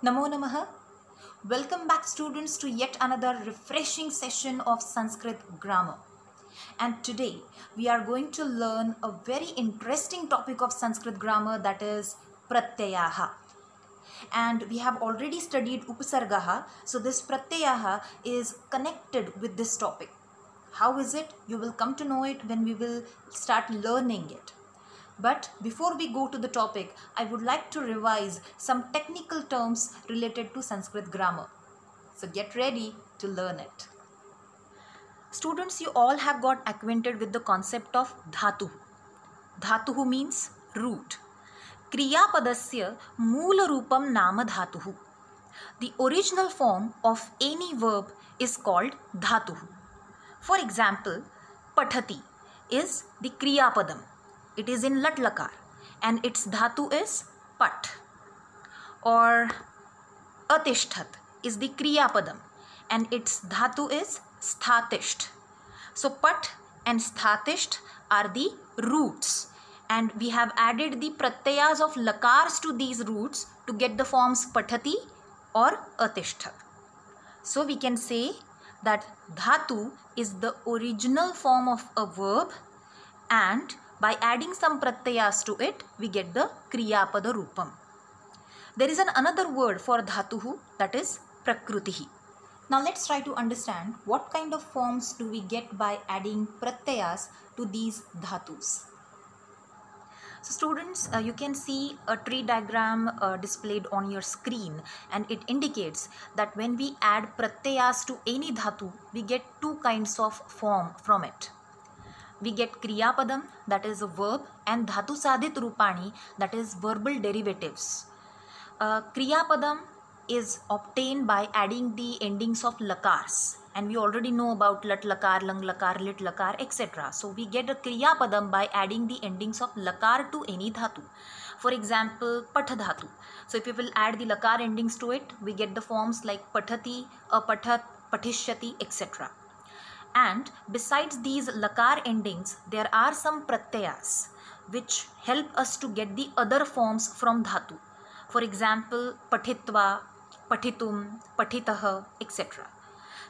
Namo Namaha. Welcome back, students, to yet another refreshing session of Sanskrit grammar. And today we are going to learn a very interesting topic of Sanskrit grammar, that is Pratyayaha. And we have already studied Upasargaha, so this Pratyayaha is connected with this topic. How is it? You will come to know it when we will start learning it. But before we go to the topic, I would like to revise some technical terms related to Sanskrit grammar. So get ready to learn it. Students, you all have got acquainted with the concept of dhatu. Dhatuhu means root. Kriyapadasya moola roopam nama dhatuhu. The original form of any verb is called dhatuhu. For example, pathati is the kriyapadam. It is in lat lakar and its dhatu is pat. Or atishtat is the kriyapadam and its dhatu is sthatisht. So pat and sthatisht are the roots, and we have added the pratyayas of lakars to these roots to get the forms pathati or atishtat. So we can say that dhatu is the original form of a verb, and by adding some pratyayas to it, we get the kriyapada roopam. There is another word for dhatuhu, that is prakrutihi. Now let's try to understand what kind of forms do we get by adding pratyayas to these dhatus. So students, you can see a tree diagram displayed on your screen, and it indicates that when we add pratyayas to any dhatu, we get two kinds of form from it. We get kriyapadam, that is a verb, and dhatu sadhit rupani, that is verbal derivatives. Kriyapadam is obtained by adding the endings of lakars, and we already know about lat lakar, lang lakar, lit lakar, etc. So we get a kriyapadam by adding the endings of lakar to any dhatu. For example, patha dhatu. So if we will add the lakar endings to it, we get the forms like pathati, apathat, patishyati, etc. And besides these lakar endings, there are some pratyayas which help us to get the other forms from dhatu. For example, patitva, patitum, patitah, etc.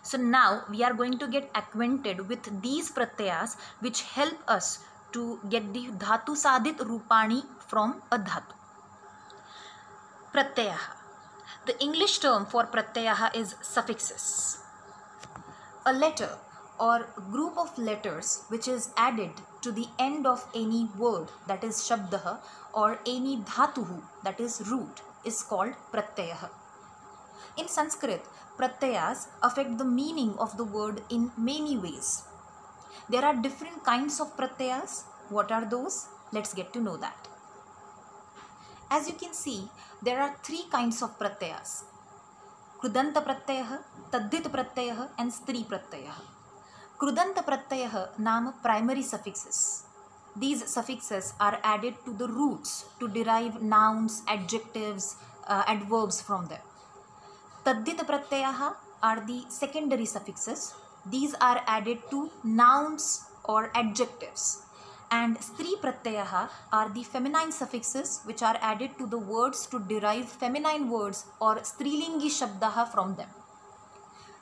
So now we are going to get acquainted with these pratyayas which help us to get the dhatu sadhit rupani from a dhatu. Pratyayaha. The English term for pratyayaha is suffixes. A letter or group of letters which is added to the end of any word, that is shabdah, or any dhatuhu, that is root, is called pratyayaha. In Sanskrit, pratyayas affect the meaning of the word in many ways. There are different kinds of pratyayas. What are those? Let's get to know that. As you can see, there are three kinds of pratyayas: krudanta pratyayah, taddhit pratyayah, and stri pratyayah. Krudanta pratyayah naam primary suffixes. These suffixes are added to the roots to derive nouns, adjectives, adverbs from them. Taddhit pratyayah are the secondary suffixes. These are added to nouns or adjectives. And stri pratyayah are the feminine suffixes which are added to the words to derive feminine words or strilingi shabdah from them.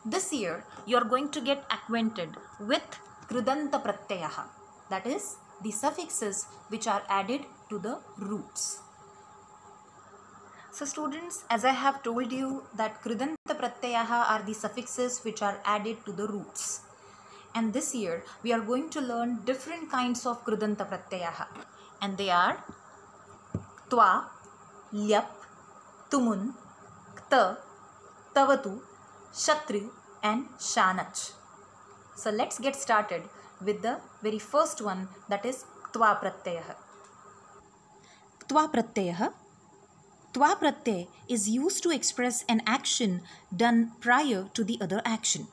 This year, you are going to get acquainted with krudanta pratyayaha, that is, the suffixes which are added to the roots. So students, as I have told you that krudanta pratyayaha are the suffixes which are added to the roots. And this year, we are going to learn different kinds of krudanta pratyayaha. And they are twa, lyap, tumun, kta, tavatu, Shatru, and Shanach. So let's get started with the very first one, that is Twa Pratyayah. Twa Pratyayah. Twa Pratyay is used to express an action done prior to the other action.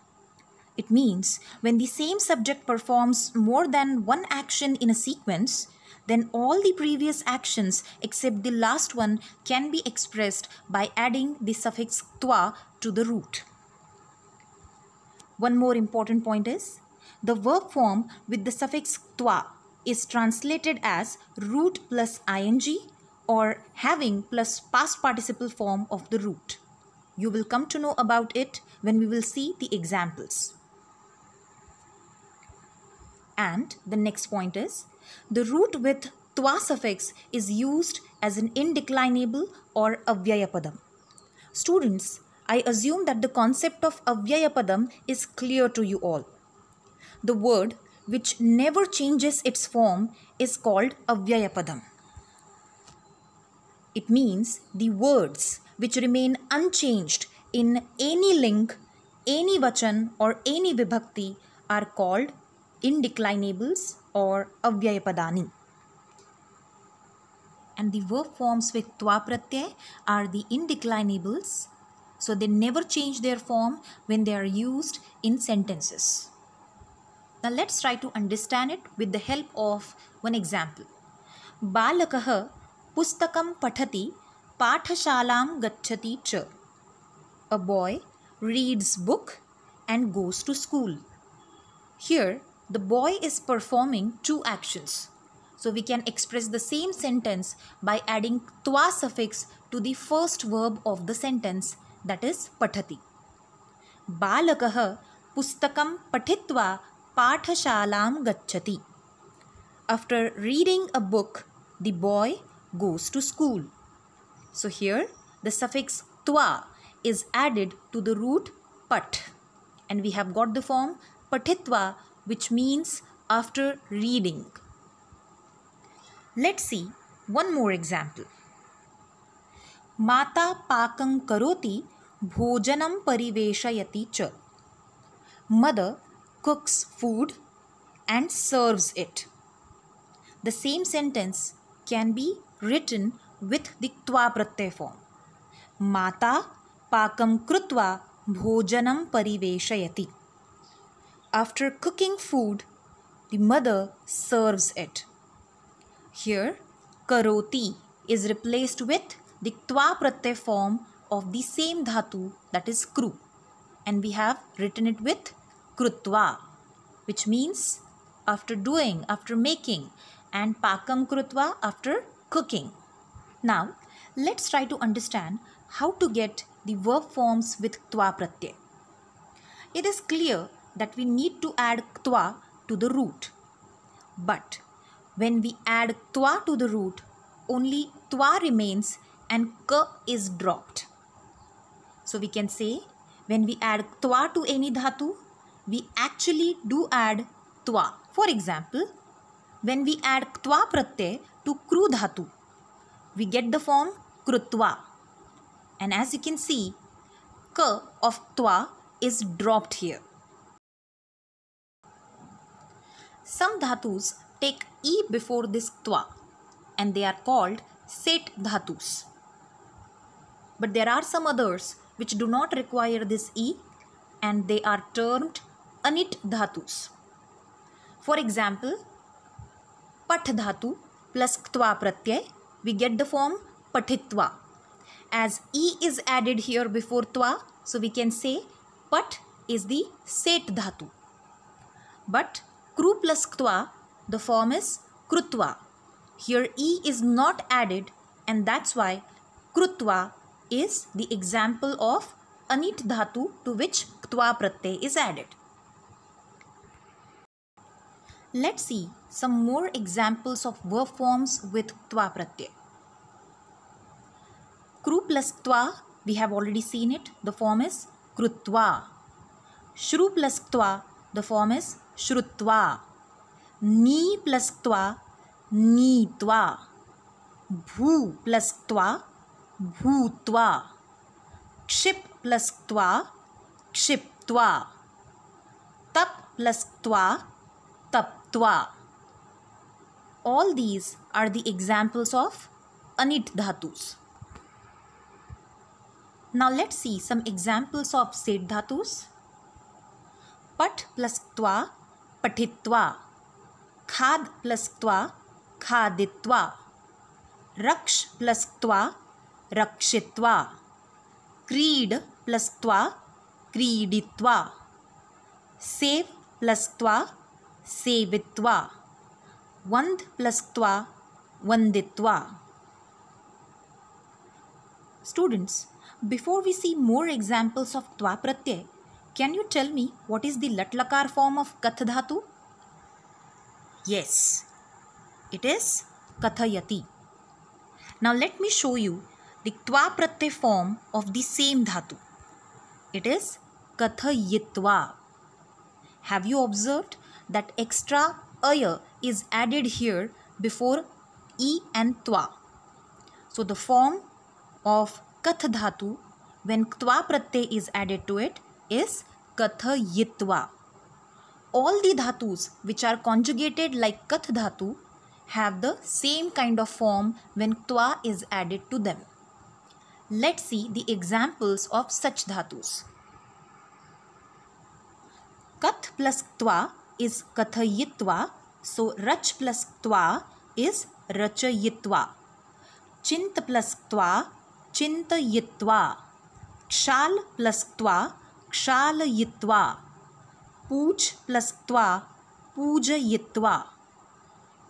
It means when the same subject performs more than one action in a sequence, then all the previous actions except the last one can be expressed by adding the suffix twa to the root. One more important point is, the verb form with the suffix twa is translated as root plus ing or having plus past participle form of the root. You will come to know about it when we will see the examples. And the next point is, the root with twa suffix is used as an indeclinable or avyayapadam. Students, I assume that the concept of avyayapadam is clear to you all. The word which never changes its form is called avyayapadam. It means the words which remain unchanged in any ling, any vachan or any vibhakti are called indeclinables or avyayapadani. And the verb forms with twa pratyay are the indeclinables, so they never change their form when they are used in sentences. Now let's try to understand it with the help of one example. Balakah pustakam pathati pathashalam gacchati cha. A boy reads book and goes to school. Here the boy is performing two actions. So we can express the same sentence by adding twa suffix to the first verb of the sentence, that is pathati. Balakah pustakam pathitva pathashalam gacchati. After reading a book, the boy goes to school. So here the suffix twa is added to the root pat, and we have got the form pathitva, which means after reading. Let's see one more example. Mata pakam karoti bhojanam pariveshayati cha. Mother cooks food and serves it. The same sentence can be written with the twa pratyay form. Mata pakam krutva bhojanam pariveshayati. After cooking food, the mother serves it. Here, karoti is replaced with the twa pratyay form of the same dhatu, that is kru, and we have written it with krutva, which means after doing, after making, and pakam krutva after cooking. Now, let's try to understand how to get the verb forms with twa pratyay. It is clear that we need to add twa to the root, but when we add twa to the root, only twa remains and ka is dropped. So we can say, when we add twa to any dhatu, we actually do add twa. For example, when we add twa pratyay to kru dhatu, we get the form krutva. And as you can see, ka of twa is dropped here. Some dhatus take e before this twa, and they are called set dhatus. But there are some others which do not require this e, and they are termed anit dhatus. For example, pat dhatu plus twa pratyay, we get the form pathitva. As e is added here before twa, so we can say pat is the set dhatu. But kru plus twa, the form is krutva. Here e is not added, and that's why krutva is the example of anit dhatu to which twa pratyay is added. Let's see some more examples of verb forms with twa pratyay. Kru plus twa, we have already seen it. The form is krutva. Shru plus twa, the form is shrutva. Ni plus twa, nitva. Bhu plus twa, bhutva. Kship plus twa, kshiptva. Tap plus twa, taptva. All these are the examples of anit dhatus. Now let's see some examples of set dhatus. Pat plus twa, patitva. Khad plus twa, khaditva. Raksh plus twa, rakshitva. Creed plus twa, creeditva. Save plus twa, sevitva. Vand plus twa, vanditva. Students, Before we see more examples of twa pratyay, can you tell me what is the lat lakar form of kath dhatu? Yes, it is kathayati. Now let me show you the twa pratyay form of the same dhatu. It is kathayitva. Have you observed that extra aya is added here before e and twa? So the form of kath dhatu when twa pratyay is added to it is kathayitva. All the dhatus which are conjugated like kath dhatu have the same kind of form when twa is added to them. Let's see the examples of such dhatus. Kath plus twa is kathayitva, so rach plus twa is rachayitva. Chint plus twa, chintayitva. Kshal plus twa, kshalayitva. Pooj plus twa, pujayitva.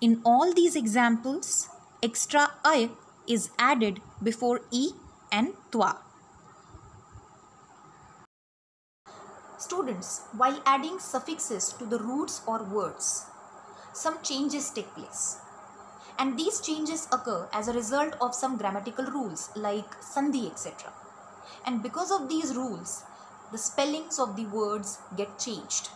In all these examples, extra ay is added before e and twa. Students, while adding suffixes to the roots or words, some changes take place. And these changes occur as a result of some grammatical rules like sandhi, etc. And because of these rules, the spellings of the words get changed.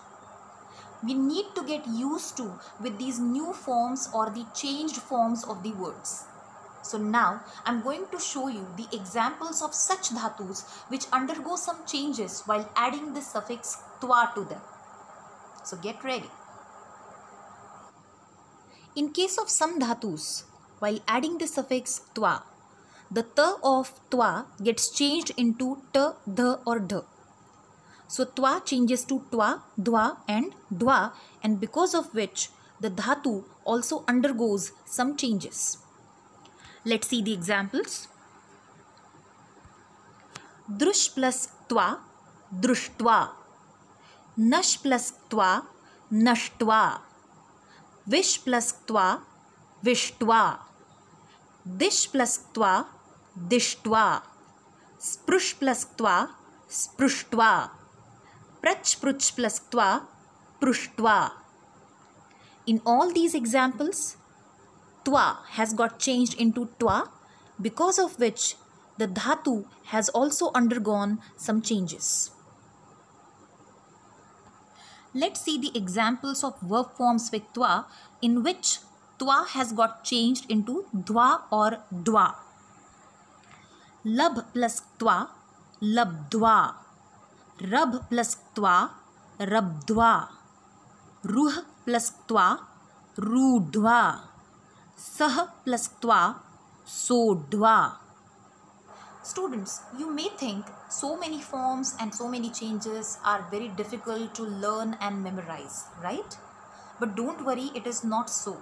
We need to get used to with these new forms or the changed forms of the words. So now I'm going to show you the examples of such dhatus which undergo some changes while adding the suffix twa to them. So get ready. In case of some dhatus, while adding the suffix twa, the ta of twa gets changed into ta, dha or dha. So twa changes to twa, dwa and dwa, and because of which the dhatu also undergoes some changes. Let's see the examples. Drush plus twa, drushtva. Nash plus twa, nashtva. Vish plus twa, vishtva. Dish plus twa, dishtva. Sprush plus twa, sprushtva. Prach pruch plus twa, prushtva. In all these examples, twa has got changed into twa, because of which the dhatu has also undergone some changes. Let's see the examples of verb forms with twa in which twa has got changed into dwa or dwa. Lab plus twa, labdwa. Rab plus twa, rabdwa. Ruh plus twa, rudva. Sah plus twa, sodva. Students, you may think so many forms and so many changes are very difficult to learn and memorize, right? But don't worry, it is not so.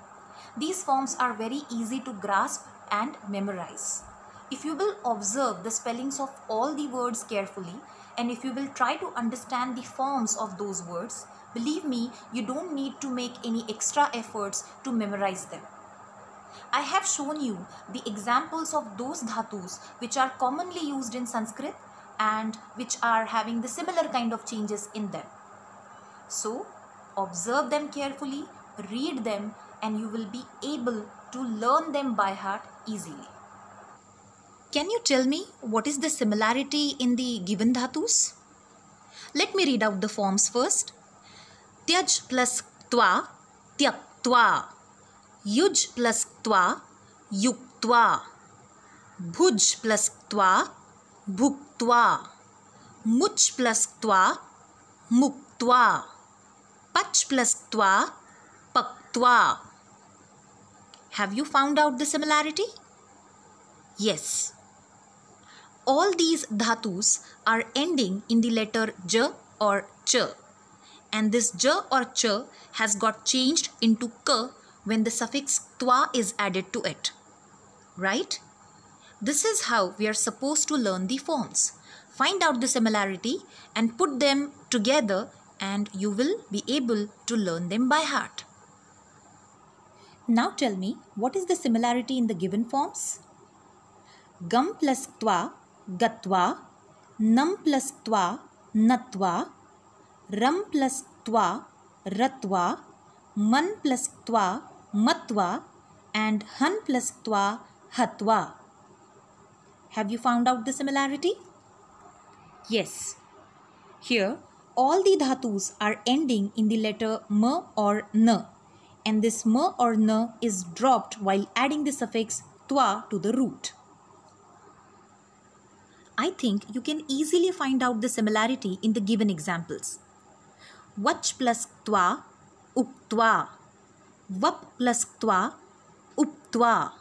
These forms are very easy to grasp and memorize. If you will observe the spellings of all the words carefully, and if you will try to understand the forms of those words, believe me, you don't need to make any extra efforts to memorize them. I have shown you the examples of those dhatus which are commonly used in Sanskrit and which are having the similar kind of changes in them. So, observe them carefully, read them, and you will be able to learn them by heart easily. Can you tell me what is the similarity in the given dhatus? Let me read out the forms first. Tyaj plus twa, tyaktva. Yuj plus twa, yuktva. Bhuj plus twa, bhuktva. Much plus twa, muktva. Pach plus twa, paktva. Have you found out the similarity? Yes. All these dhatus are ending in the letter j or ch, and this j or ch has got changed into k when the suffix twa is added to it, right? This is how we are supposed to learn the forms. Find out the similarity and put them together and you will be able to learn them by heart. Now tell me, what is the similarity in the given forms? Gam plus twa, gatva. Nam plus twa, natwa. Ram plus twa, ratwa. Man plus twa, matwa. And Han plus twa, hatwa. Have you found out the similarity? Yes. Here, all the dhatus are ending in the letter m or n, and this m or n is dropped while adding the suffix twa to the root. I think you can easily find out the similarity in the given examples. Vach plus twa, uktwa. Vap plus twa, uptwa.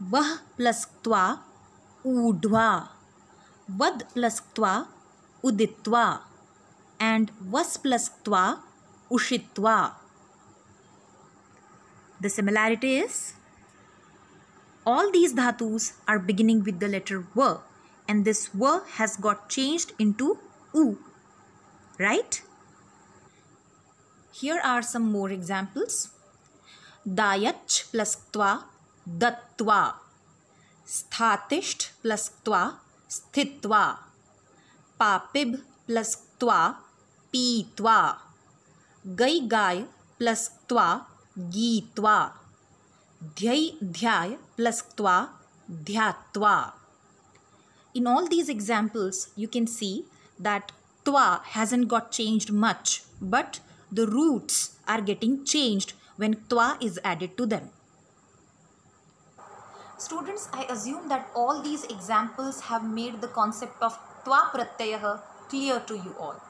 Vah plus twa, udva. Vad plus twa, uditva. And vas plus twa, ushitva. The similarity is, all these dhatus are beginning with the letter v, and this v has got changed into u, right? Here are some more examples. Dayach plus twa, dattva. Sthatisht plus twa, sthitva. Papib plus twa, pītva. Gai gāy plus twa, gītva. Dhyay dhyay plus twa, dhyatva. In all these examples, you can see that twa hasn't got changed much, but the roots are getting changed when twa is added to them. Students, I assume that all these examples have made the concept of twa pratyaya clear to you all.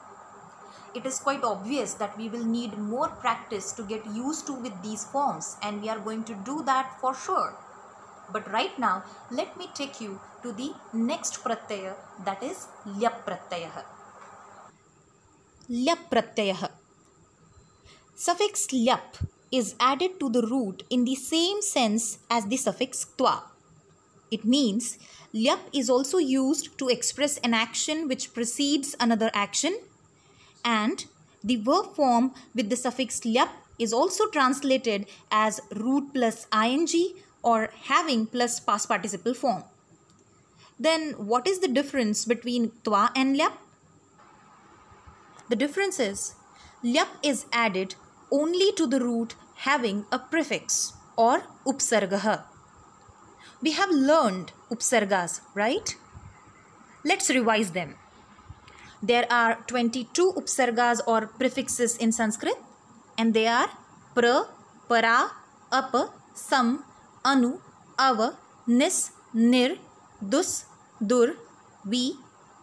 It is quite obvious that we will need more practice to get used to with these forms, and we are going to do that for sure. But right now, let me take you to the next pratyaya, that is lyap pratyaya. Lyap pratyaya. Suffix lyap is added to the root in the same sense as the suffix twa. It means lyap is also used to express an action which precedes another action, and the verb form with the suffix lyap is also translated as root plus ing or having plus past participle form. Then what is the difference between twa and lyap? The difference is, lyap is added only to the root having a prefix or upsargah. We have learned upsargas, right? Let's revise them. There are 22 upsargas or prefixes in Sanskrit, and they are pra, para, apa, sam, anu, ava, nis, nir, dus, dur, vi,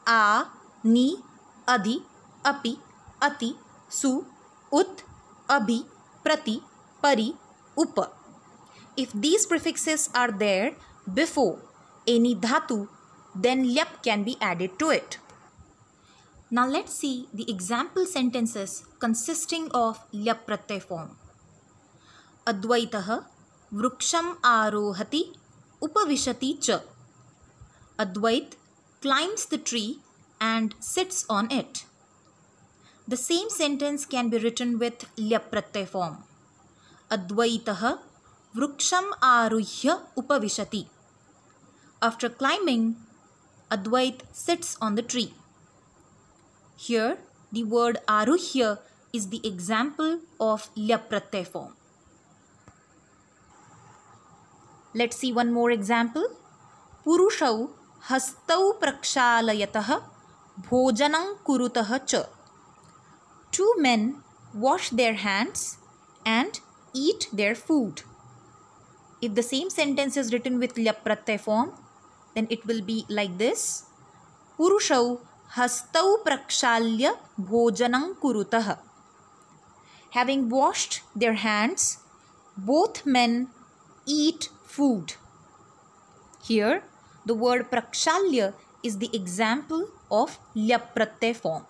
a, ni, adhi, api, ati, su, ut, abhi, prati, pari, upa. If these prefixes are there before any dhatu, then lyap can be added to it. Now let's see the example sentences consisting of lyap pratyay form. Advaitah vruksham arohati upavishati cha. Advait climbs the tree and sits on it. The same sentence can be written with lyap pratyay form. Advaitah vruksham aruhya upavishati. After climbing, Advait sits on the tree. Here, the word aruhya is the example of lyap pratyay form. Let's see one more example. Purushau hastau prakshalayatah bhojanam kurutah cha. Two men wash their hands and eat their food. If the same sentence is written with lyap pratyay form, then it will be like this. Purushau hastau prakshalya bhojanam kurutah. Having washed their hands, both men eat food. Here, the word prakshalya is the example of lyap pratyay form.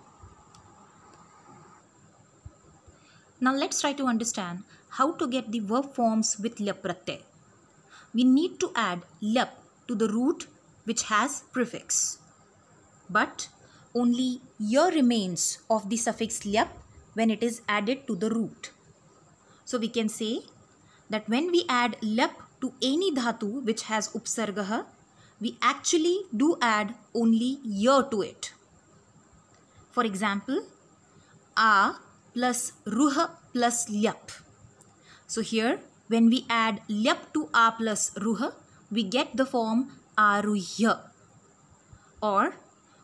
Now let's try to understand how to get the verb forms with lyap pratyay. We need to add lyap to the root which has prefix. But only ya remains of the suffix lyap when it is added to the root. So we can say that when we add lyap to any dhatu which has upsargah, we actually do add only y to it. For example, a plus ruh plus lyap. So here when we add lyap to a plus ruh, we get the form aruhya. Or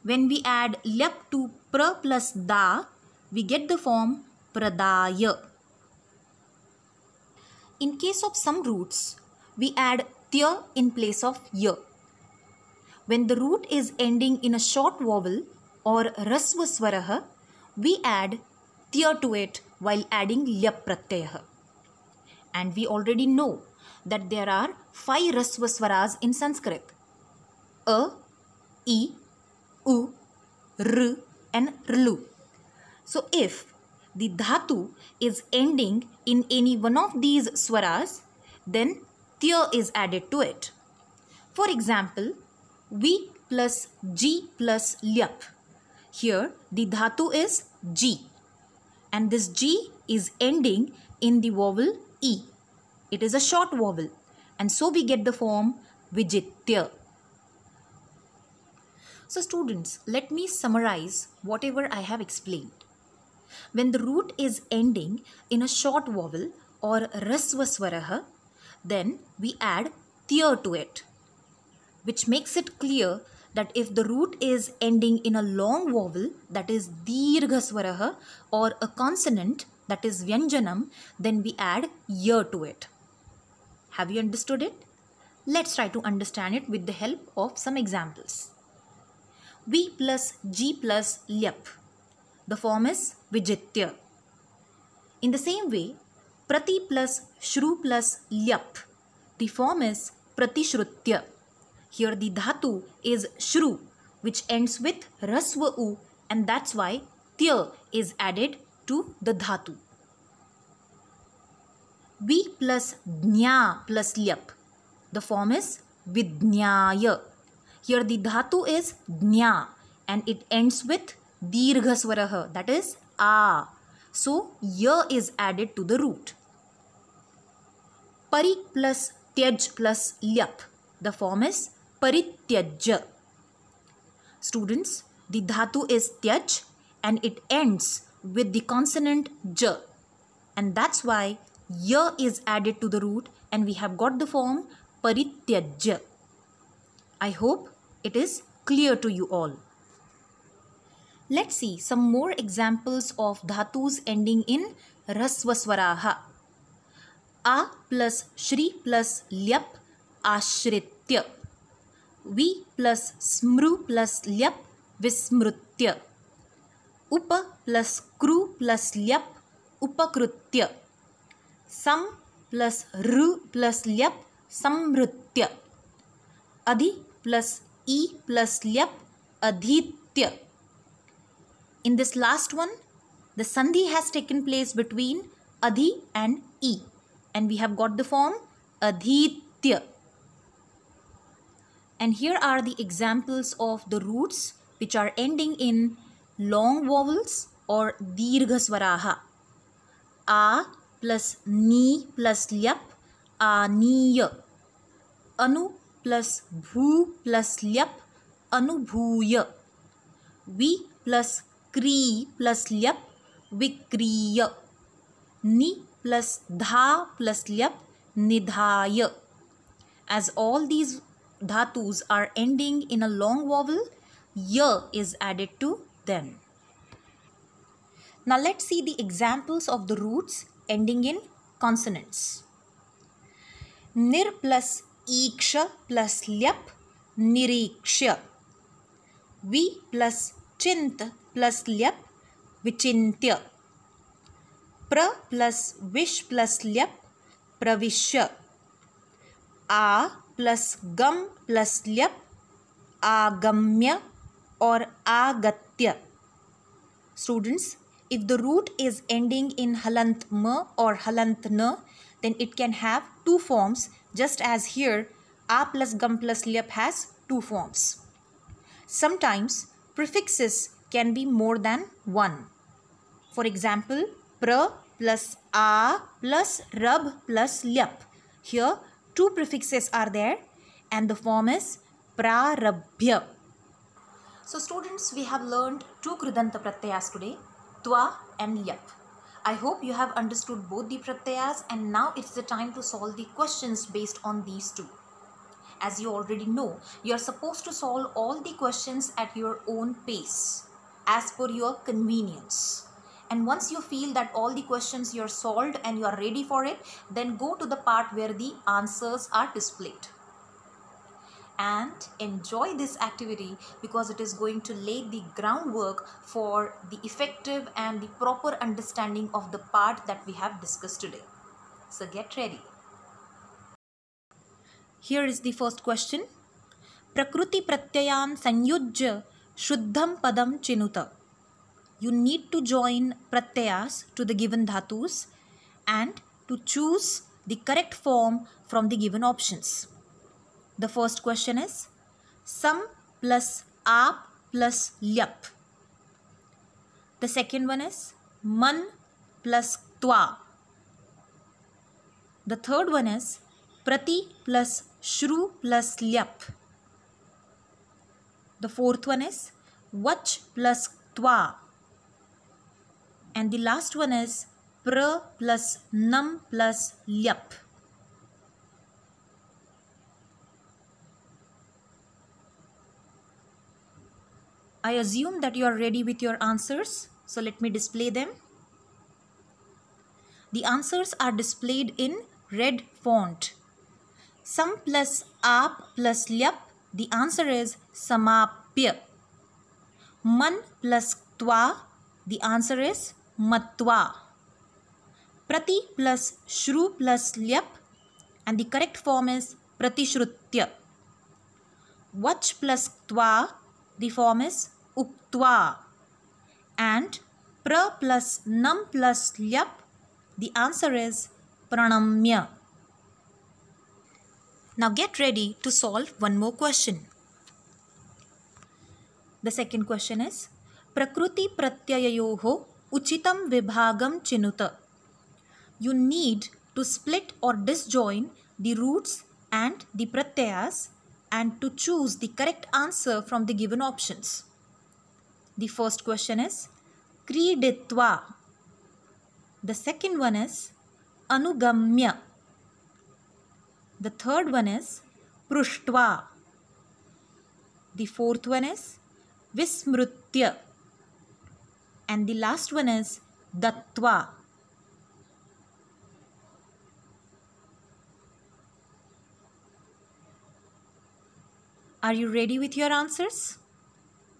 when we add lyap to pra plus da, we get the form pradaya. In case of some roots, we add tya in place of ya. When the root is ending in a short vowel or rasva swaraha, we add tya to it while adding lyap pratyaya. And we already know that there are 5 rasva swaras in Sanskrit: a, I, U, R and Rlu. So if the dhatu is ending in any one of these swaras, then tya is added to it. For example, V plus G plus lyap. Here the dhatu is G and this G is ending in the vowel E. It is a short vowel and so we get the form Vijitya. So students, let me summarize whatever I have explained. When the root is ending in a short vowel or rasva swaraha, then we add tya to it, which makes it clear that if the root is ending in a long vowel, that is dirgha swaraha, or a consonant, that is vyanjanam, then we add ya to it. Have you understood it? Let's try to understand it with the help of some examples. V plus G plus lyap. The form is Vijitya. In the same way, Prati plus Shru plus lyap. The form is Pratishrutya. Here the dhatu is Shru, which ends with rasva u, and that's why tya is added to the dhatu. V plus Dnya plus lyap. The form is Vidnyaya. Here the dhatu is Dnya and it ends with dirgha swaraha, that is a. So ya is added to the root. Pari plus Tyaj plus lyap. The form is Parityajya. Students, the dhatu is Tyaj and it ends with the consonant j, and that's why ya is added to the root and we have got the form Parityajya. I hope it is clear to you all. Let's see some more examples of dhatus ending in rasva swaraha. A plus Shri plus lyap ashritya. V plus Smru plus lyap vismrutya. Upa plus Kru plus lyap upakrutya. Sam plus Ru plus lyap samrutya. Adhi plus I plus lyap adhitya. In this last one, the sandhi has taken place between adhi and I, and we have got the form adhitya. And here are the examples of the roots which are ending in long vowels or dirgha swaraha. A plus Ni plus lyap aniya. Anu plus Bhu plus lyap anubhuya. Vi plus Kri plus lyap vikriya. Ni plus Dha plus lyap nidhaya. As all these dhatus are ending in a long vowel, ya is added to them. Now let's see the examples of the roots ending in consonants. Nir plus Iksha plus lyap nirikshya. Vi plus Chint plus lyap vichintya. Pra plus Vish plus lyap pravishya. A plus Gam plus lyap agamya or agatya. Students, if the root is ending in halant ma or halant na, then it can have two forms, just as here a plus Gam plus lyap has two forms. Sometimes prefixes can be more than one. For example, pra plus a plus rab plus lyap. Here two prefixes are there and the form is prarabhya. So students, we have learned two Kridanta pratyayas today, twa and yap. I hope you have understood both the pratyayas, and now it's the time to solve the questions based on these two. As you already know, you are supposed to solve all the questions at your own pace, as per your convenience. And once you feel that all the questions you are solved and you are ready for it, then go to the part where the answers are displayed. And enjoy this activity, because it is going to lay the groundwork for the effective and the proper understanding of the part that we have discussed today. So get ready. Here is the first question. Prakruti pratyayan sanyujya shuddham padam chinuta. You need to join pratyayas to the given dhatus and to choose the correct form from the given options. The first question is sam plus aap plus lyap. The second one is man plus twa. The third one is prati plus shru plus lyap. The fourth one is vach plus twa. And the last one is pra plus nam plus lyap. I assume that you are ready with your answers, so let me display them. The answers are displayed in red font. Sam plus aap plus lyap, the answer is samapya. Man plus twa, the answer is matwa. Prati plus shru plus lyap, and the correct form is pratishrutya. Vach plus twa, the form is uktva. And pra plus nam plus lyap, the answer is pranamya. Now get ready to solve one more question. The second question is Prakruti pratyayayoho uchitam vibhagam chinuta. You need to split or disjoin the roots and the pratyayas and to choose the correct answer from the given options. The first question is kriditva. The second one is anugamya. The third one is prushtva. The fourth one is vismrutya. And the last one is dattva. Are you ready with your answers?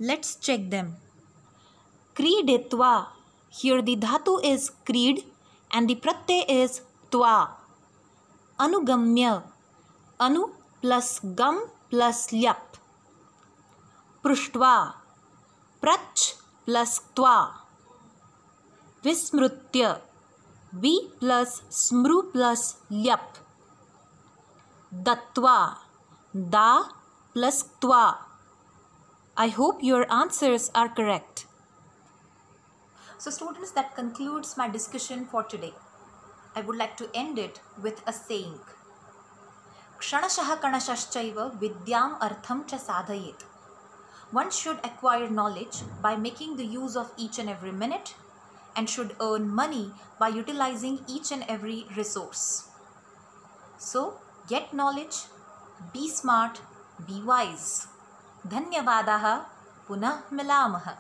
Let's check them. Kriditva. Here the dhatu is krid and the pratyay is tva. Anugamya. Anu plus gam plus lyap. Prushtva. Prach plus tva. Vismrutya. Vi plus smru plus lyap. Dattva. Da plus tva. I hope your answers are correct. So students, that concludes my discussion for today. I would like to end it with a saying. Kshanashaha kanashashchaiva vidyam artham cha sadhayet. One should acquire knowledge by making the use of each and every minute and should earn money by utilizing each and every resource. So get knowledge, be smart, be wise. Dhanyavadaha, punah milamaha.